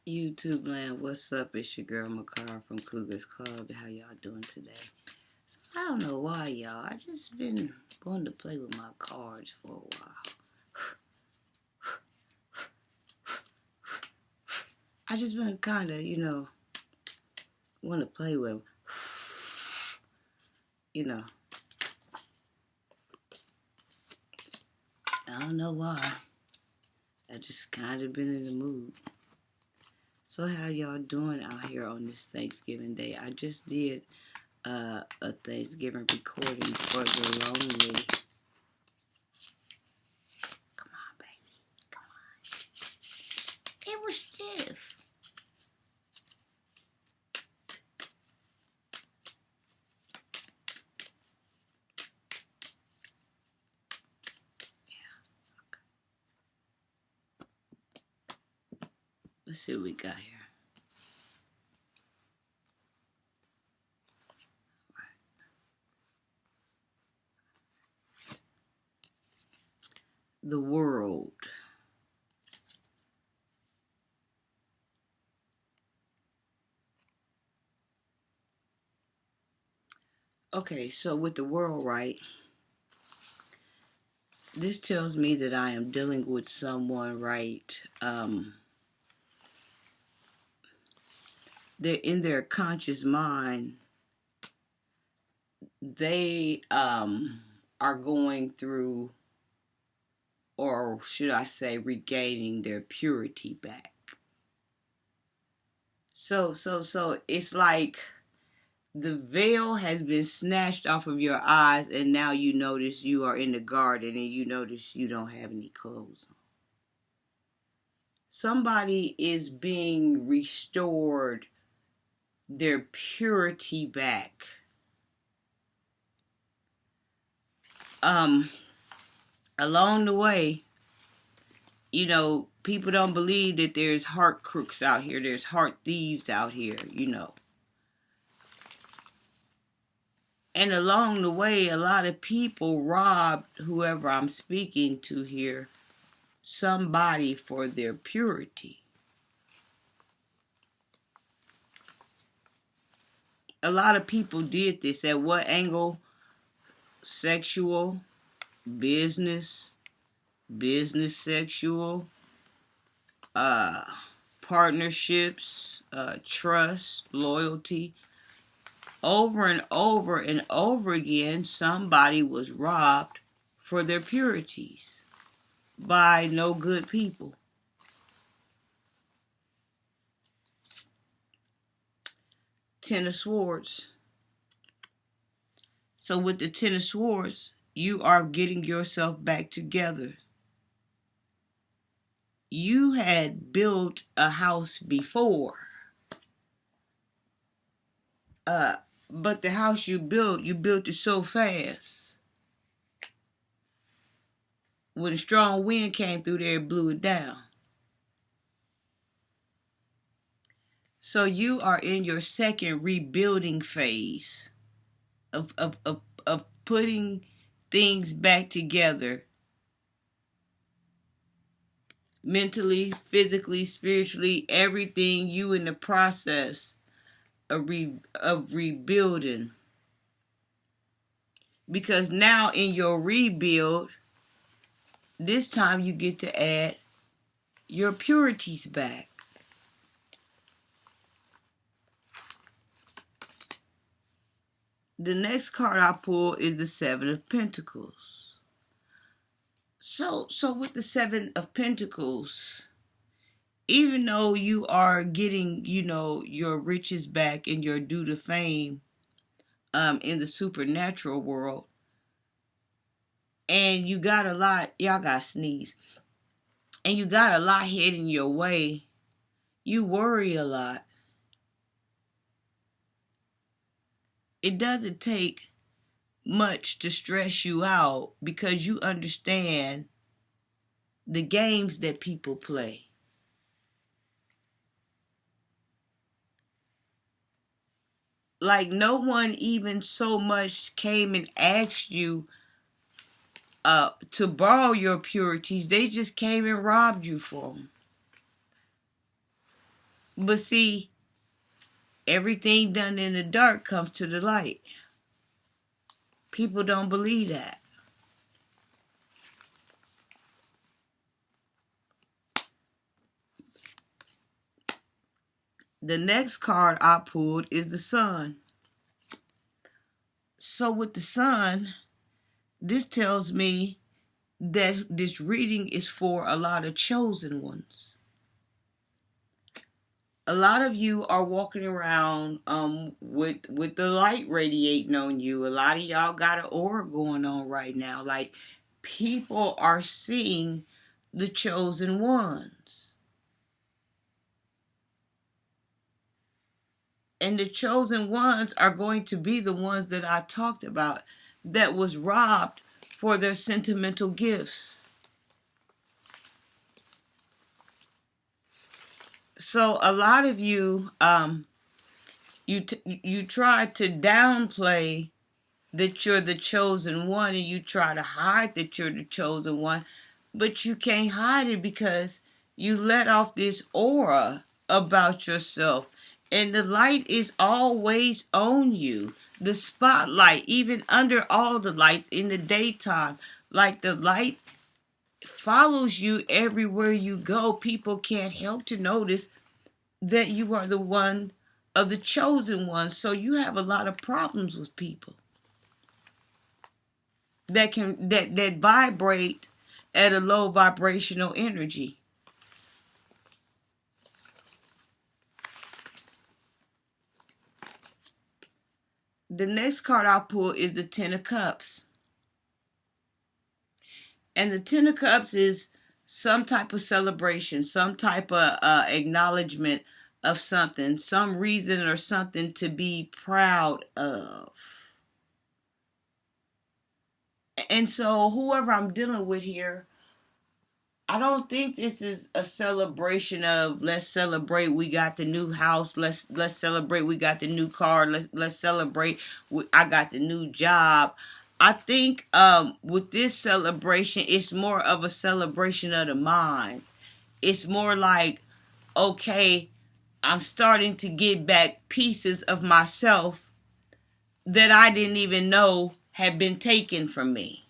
YouTube land, what's up? It's your girl Makara from Cougars Club. How y'all doing today? So I don't know why, y'all. I just been wanting to play with my cards for a while. I just been kind of, want to play with them. I don't know why. I just kind of been in the mood. So how y'all doing out here on this Thanksgiving Day? I just did a Thanksgiving recording for the lonely. Come on, baby. Come on. It was stiff. Let's see what we got here. The world. Okay, so with the world, right, this tells me that I am dealing with someone, right, they're in their conscious mind, they are going through, or should I say, regaining their purity back. So it's like the veil has been snatched off of your eyes, and now you notice you are in the garden and you notice you don't have any clothes on. Somebody is being restored their purity back. Along the way, people don't believe that there's heart crooks out here. There's heart thieves out here, And along the way, a lot of people robbed whoever I'm speaking to here, somebody for their purity. A lot of people did this. At what angle? Sexual, business, sexual, partnerships, trust, loyalty. Over and over and over again, somebody was robbed for their purities by no good people. Ten of Swords. So with the Ten of Swords, you are getting yourself back together. You had built a house before. But the house you built it so fast. When a strong wind came through there, it blew it down. So you are in your second rebuilding phase of putting things back together. Mentally, physically, spiritually, everything, you in the process of rebuilding. Because now in your rebuild, this time you get to add your purities back. The next card I pull is the Seven of Pentacles. So with the Seven of Pentacles, even though you are getting, your riches back and your due to fame in the supernatural world, and you got a lot, y'all got sneeze, and you got a lot heading your way, you worry a lot. It doesn't take much to stress you out because you understand the games that people play. Like, no one even so much came and asked you to borrow your purities. They just came and robbed you for them. But see, everything done in the dark comes to the light. People don't believe that. The next card I pulled is the Sun. So with the Sun, this tells me that this reading is for a lot of chosen ones. A lot of you are walking around with the light radiating on you. A lot of y'all got an aura going on right now. Like, people are seeing the chosen ones. And the chosen ones are going to be the ones that I talked about that was robbed for their sentimental gifts. So a lot of you, you try to downplay that you're the chosen one, and you try to hide that you're the chosen one, but you can't hide it because you let off this aura about yourself, and the light is always on you. The spotlight, even under all the lights in the daytime, like the light follows you everywhere you go. People can't help to notice that you are the one of the chosen ones. So you have a lot of problems with people that vibrate at a low vibrational energy. The next card I'll pull is the Ten of Cups. And the Ten of Cups is some type of celebration, some type of acknowledgement of something, some reason or something to be proud of. And so whoever I'm dealing with here, I don't think this is a celebration of let's celebrate we got the new house, let's celebrate we got the new car, let's celebrate I got the new job. I think with this celebration, it's more of a celebration of the mind. It's more like, okay, I'm starting to get back pieces of myself that I didn't even know had been taken from me.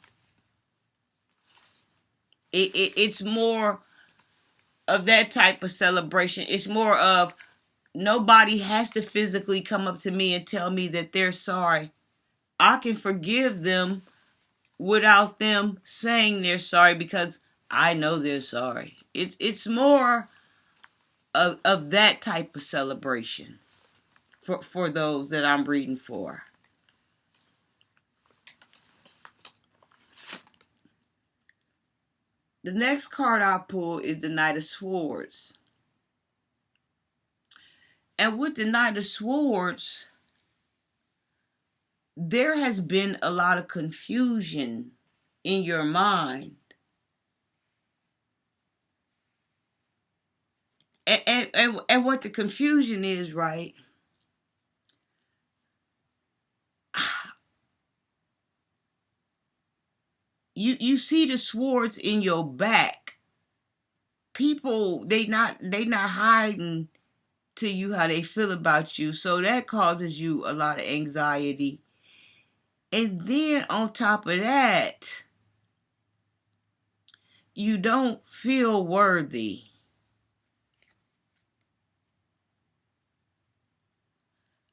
It's more of that type of celebration. It's more of nobody has to physically come up to me and tell me that they're sorry. I can forgive them without them saying they're sorry because I know they're sorry. It's more of that type of celebration for those that I'm reading for. The next card I pull is the Knight of Swords. And with the Knight of Swords, there has been a lot of confusion in your mind. And what the confusion is, right? You see the swords in your back. People, they not hiding to you how they feel about you. So that causes you a lot of anxiety. And then on top of that, you don't feel worthy.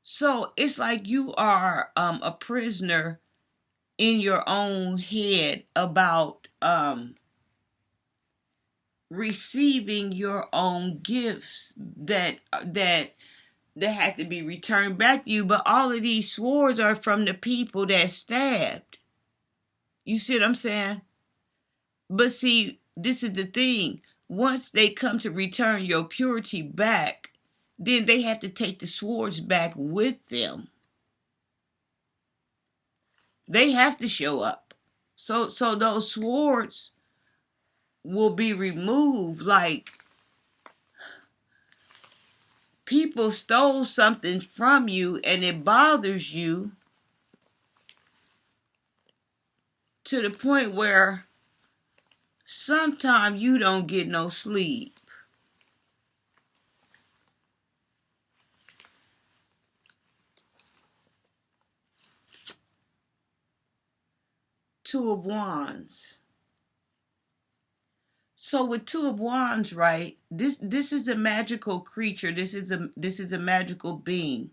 So it's like you are a prisoner in your own head about receiving your own gifts that had to be returned back to you. But all of these swords are from the people that stabbed. You see what I'm saying? But see, this is the thing. Once they come to return your purity back, then they have to take the swords back with them. They have to show up. So those swords will be removed. Like, people stole something from you and it bothers you to the point where sometimes you don't get no sleep. Two of Wands. So with Two of Wands, right? This is a magical creature. This is a magical being.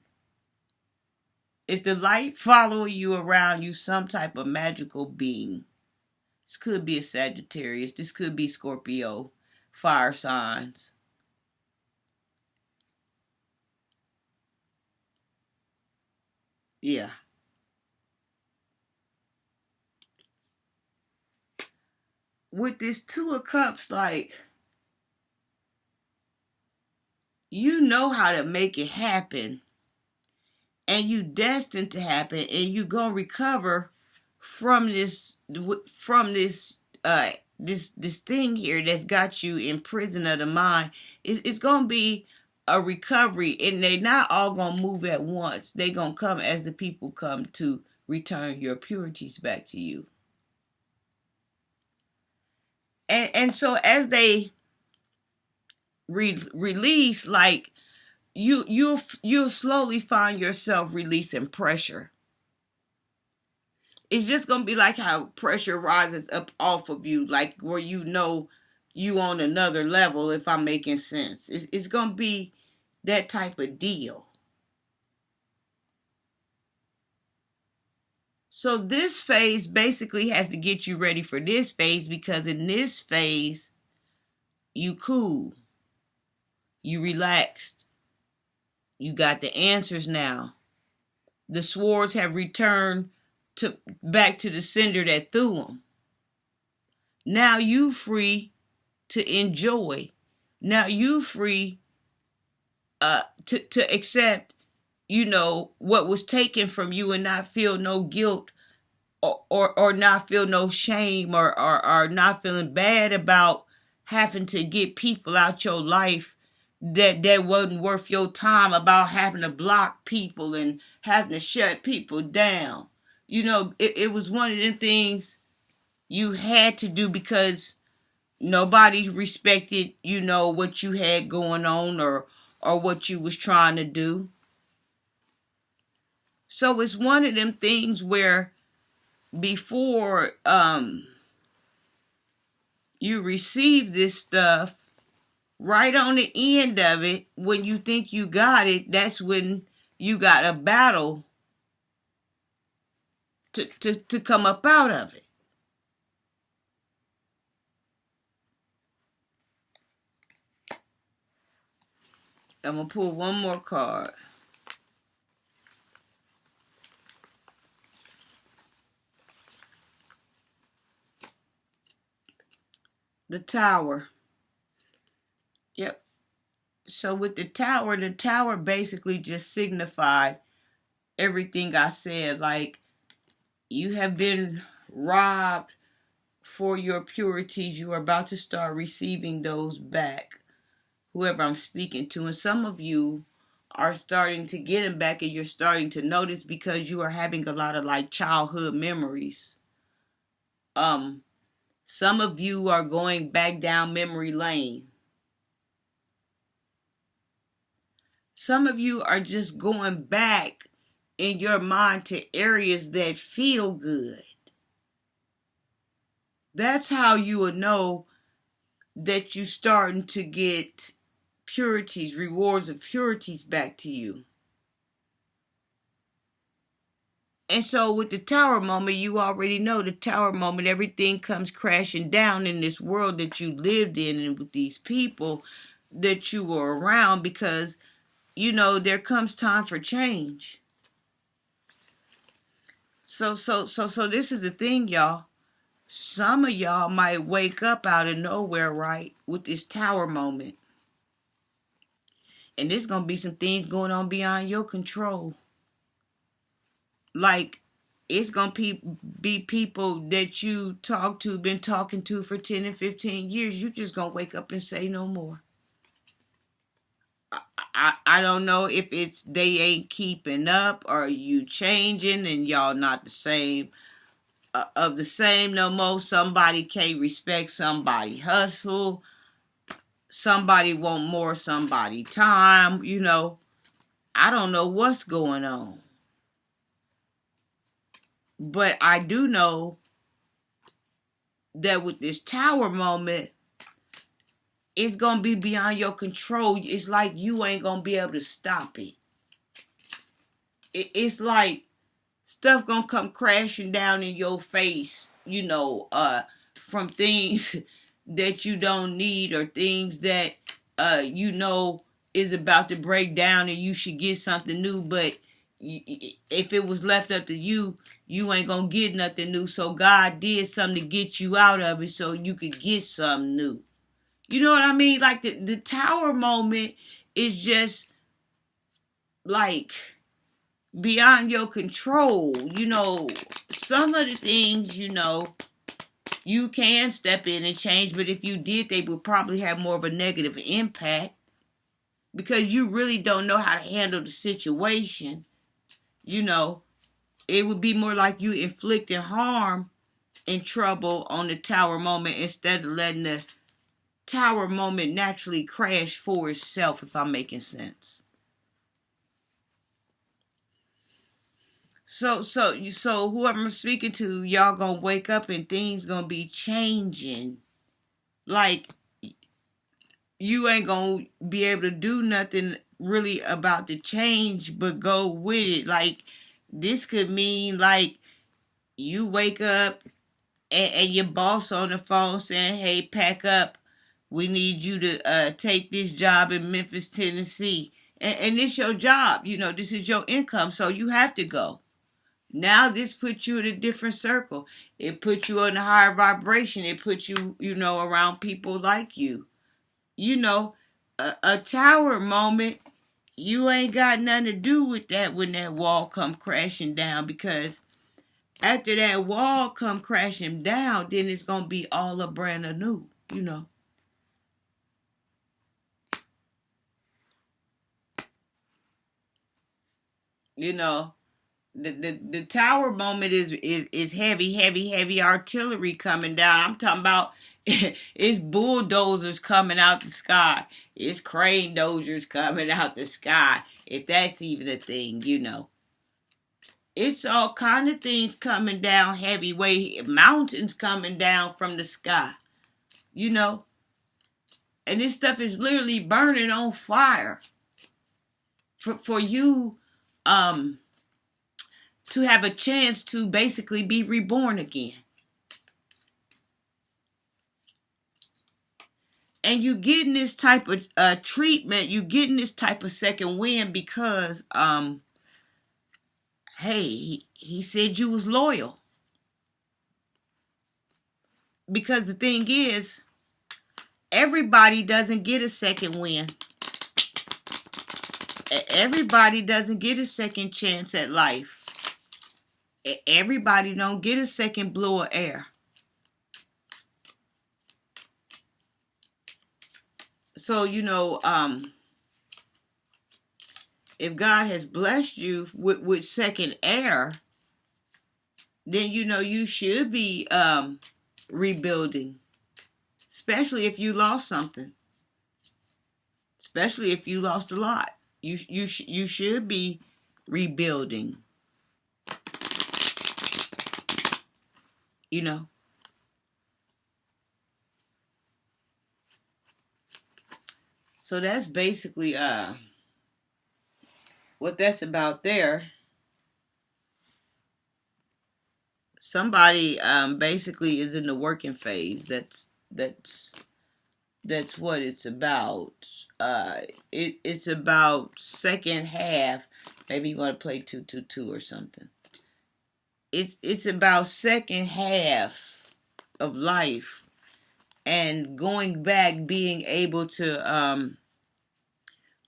If the light following you around, you some type of magical being. This could be a Sagittarius. This could be Scorpio, fire signs. Yeah. With this Two of Cups, like, you know how to make it happen, and you destined to happen, and you gonna recover from this thing here that's got you in prison of the mind. It's gonna be a recovery, and they're not all gonna move at once. They gonna come as the people come to return your purities back to you. And so as they release, like, you'll slowly find yourself releasing pressure. It's just gonna be like how pressure rises up off of you, like where you know you on another level. If I'm making sense, it's gonna be that type of deal. So this phase basically has to get you ready for this phase, because in this phase you cool, you relaxed, you got the answers now. The swords have returned back to the sender that threw them. Now you free to enjoy. Now you free to accept, what was taken from you, and not feel no guilt, or not feel no shame, or not feeling bad about having to get people out your life that wasn't worth your time, about having to block people and having to shut people down. It was one of them things you had to do, because nobody respected, what you had going on, or what you was trying to do. So it's one of them things where before you receive this stuff, right on the end of it, when you think you got it, that's when you got a battle to come up out of it. I'm going to pull one more card. The Tower. Yep. So with the Tower basically just signified everything I said. Like, you have been robbed for your purities. You are about to start receiving those back, whoever I'm speaking to. And some of you are starting to get them back, and you're starting to notice, because you are having a lot of like childhood memories. Some of you are going back down memory lane. Some of you are just going back in your mind to areas that feel good. That's how you will know that you're starting to get purities, rewards of purities back to you. And so with the Tower moment, you already know the Tower moment, everything comes crashing down in this world that you lived in, and with these people that you were around, because, there comes time for change. So this is the thing, y'all. Some of y'all might wake up out of nowhere, right, with this Tower moment. And there's going to be some things going on beyond your control. Like, it's going to be people that you been talking to for 10 and 15 years. You just going to wake up and say no more. I don't know if it's they ain't keeping up, or you changing and y'all not the same, of the same no more. Somebody can't respect somebody hustle. Somebody want more somebody time. I don't know what's going on. But I do know that with this tower moment, it's going to be beyond your control. It's like you ain't going to be able to stop it. It's like stuff going to come crashing down in your face, from things that you don't need, or things that, is about to break down and you should get something new. But if it was left up to you, you ain't going to get nothing new. So God did something to get you out of it so you could get something new. You know what I mean? Like the tower moment is just like beyond your control. Some of the things, you can step in and change, but if you did, they would probably have more of a negative impact because you really don't know how to handle the situation. It would be more like you inflicting harm and trouble on the tower moment instead of letting the tower moment naturally crash for itself, if I'm making sense. So whoever I'm speaking to, y'all gonna wake up and things gonna be changing. Like, you ain't gonna be able to do nothing really about the change but go with it. Like, this could mean like you wake up and your boss on the phone saying, hey, pack up. We need you to take this job in Memphis, Tennessee. And it's your job. This is your income. So you have to go. Now this puts you in a different circle. It puts you on a higher vibration. It puts you, around people like you. A tower moment, you ain't got nothing to do with that when that wall come crashing down, because after that wall come crashing down, then it's going to be all a brand new, The tower moment is heavy artillery coming down. I'm talking about it's bulldozers coming out the sky. It's crane dozers coming out the sky. If that's even a thing, It's all kind of things coming down heavyweight. Mountains coming down from the sky. And this stuff is literally burning on fire. For you to have a chance to basically be reborn again. And you getting this type of treatment, you getting this type of second wind because, hey, he said you was loyal. Because the thing is, everybody doesn't get a second wind. Everybody doesn't get a second chance at life. Everybody don't get a second blow of air. So, if God has blessed you with second air, then, you should be rebuilding. Especially if you lost something. Especially if you lost a lot. You should be rebuilding. So that's basically what that's about there. Somebody basically is in the working phase. That's what it's about. It's about second half. Maybe you want to play 2-2-2 or something. It's about second half of life and going back, being able to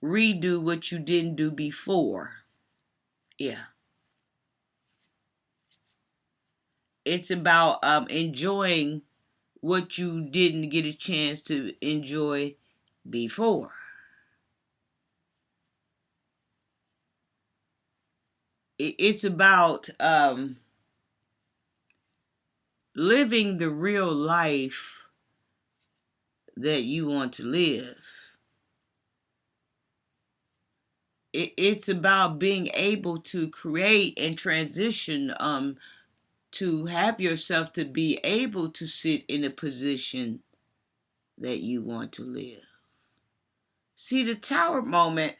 redo what you didn't do before. Yeah. It's about enjoying what you didn't get a chance to enjoy before. It's about living the real life that you want to live. It's about being able to create and transition to have yourself to be able to sit in a position that you want to live. See, the tower moment,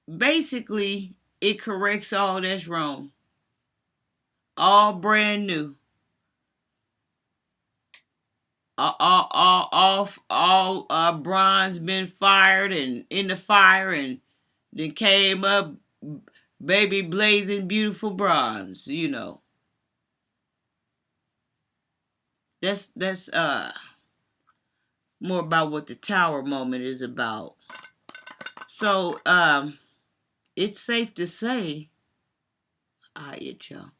basically, it corrects all that's wrong. All brand new. All bronze been fired and in the fire and then came up baby blazing beautiful bronze, you know. That's more about what the tower moment is about. So it's safe to say y'all.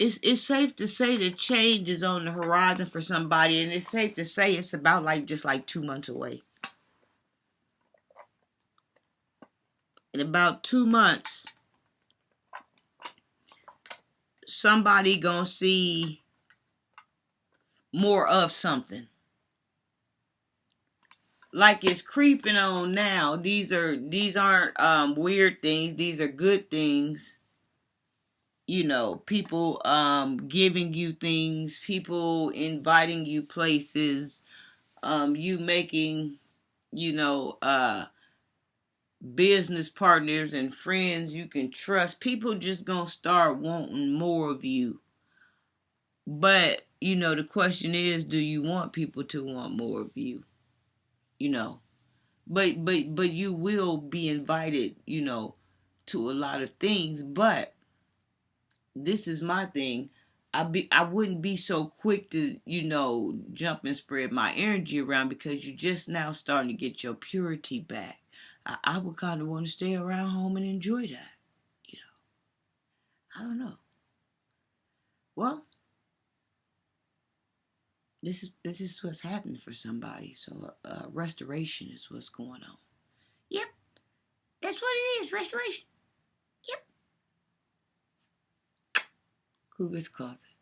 It's safe to say that change is on the horizon for somebody, and it's safe to say it's about just 2 months away. In about 2 months, somebody gonna see more of something. Like it's creeping on now. These aren't weird things. These are good things. You know, people giving you things, people inviting you places, you making, you know, business partners and friends you can trust. People just gonna start wanting more of you. But, you know, the question is, do you want people to want more of you? You know. But you will be invited, you know, to a lot of things. But this is my thing. I wouldn't be so quick to, you know, jump and spread my energy around, because you're just now starting to get your purity back. I would kind of want to stay around home and enjoy that. You know, I don't know. Well, this is what's happening for somebody. So restoration is what's going on. Yep, that's what it is. Restoration. Yep. Cougar's Closet.